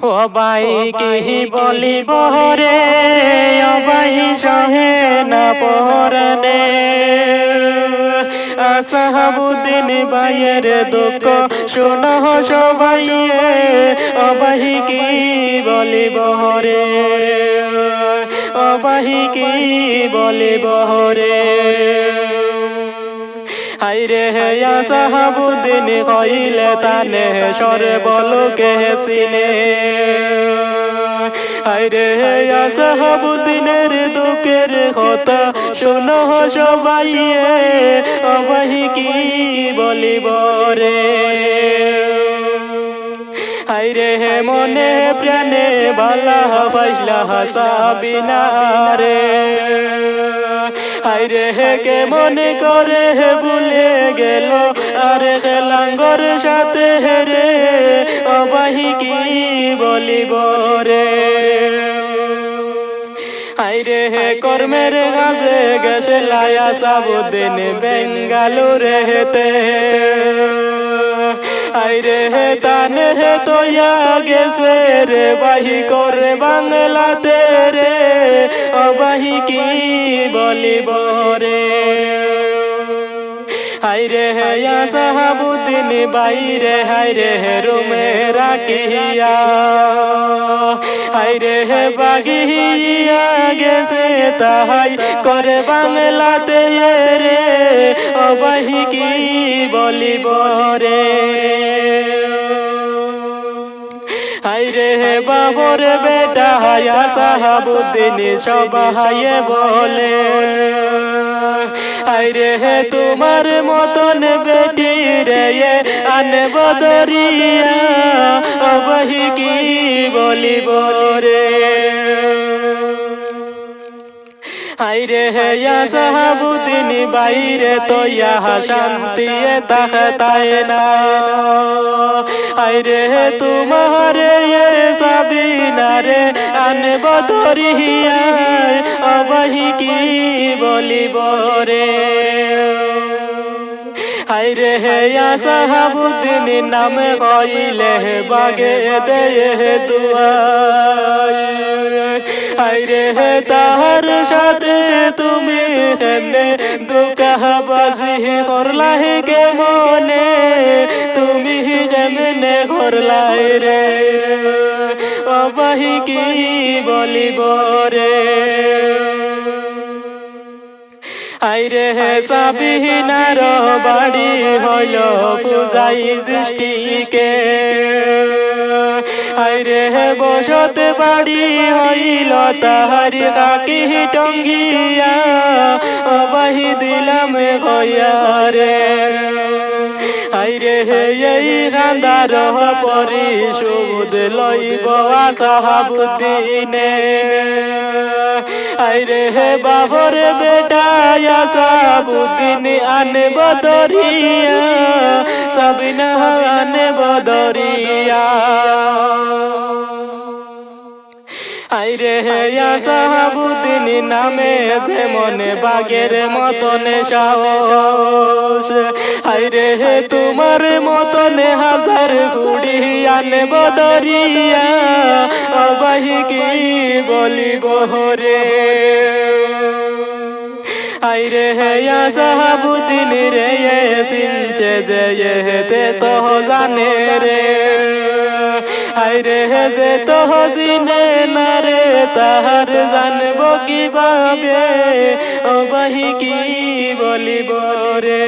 অবাই কি বলিব রে অবাই সহে না পরানে আসাহাবুদ্দিন ভাইয়ের দুঃখ শোনো সবাই অবাই কি বলিব রে অবাই কি বলিব রে হাইরে হেয়া সাহাবুদ্দিন কইলে তানে সর্বলোকে সিনে হাইরে হেয়া সাহাবুদ্দিনের দুঃখের কথা শোনো সবাই অবাই কি বলিব রে হাইরে হে মনে প্রাণে ভালা ফাইসলা হাসাবিনা রে হাইরে হে কে মনে করে ভুলে গেল আরে লাঙ্গর সাথে রে অবাই কি বলিব রে হাইরে হে কর্মের কাজে গেছে লায়া সাবুদ্দিন বেঙ্গালুরে হেতে হাইরে হে তানে হে তোয়া গেছে রে বাহি করে বাংলাতে রে অবাহি কি বলিব রে হাইরে হে সাহাবুদ্দিন বাইরে হাইরে হে রুমে রাখিয়া হাইরে হে বাগিয়া গেছে তাহাই করে বাংলাতে রে অবাহি কি বলিব রে হাইরে হে বাবর বেটা হায়া সাহাবুদ্দিন সবাই বলে হাইরে হে তোমার মতন বেটি রে আনব দরিয়া অবাহি কি বলিব রে হাইরে হেয়া সাহাবুদ্দিন বাইরে তো ইহা শান্তি তাহতায় না হাইরে তোমার সাবিনা রে আনব ধরিয়া অবাহি কি বলিব রে হাইরে হেয়া সাহাবুদ্দিন নামে কইলে বাগে দে দুয়াই হাইরে হে তাহার সাথে তুমি হেমনে দুঃখাবাজি করলাই কে মনে তুমি যেমনে করলাই রে অবাহি কি বলিব রে হাইরে হে সাবিনার বাড়ি হইল পূজাই সৃষ্টিকে হাইরে হে বসত বাড়ি হইল তাহারি কাকি টঙ্গিয়া অবাহি দিলাম হইয়া রে হাইরে হে এই গান্ধার পরিশোধ লইব সাহাবুদ্দিনে হাইরে হে বাবর বেটা সাহাবুদ্দিন আনব দরিয়া সাবিনা আনব দরিয়া হাইরে হেয়া সাহাবুদ্দিন নামে যে মনে বাগের মতন সাহস হাইরে হে তোমার মতন হাজার কুড়ি আনব দরিয়া অবাহি কি বলিব রে হাইরে হেয়া সাহাবুদ্দিন রে সিনচে যে হেতে তো জানে রে হাইরে হে যে তো জিনে না রে তাহার জানব কিভাবে অবাহি কি বলিব রে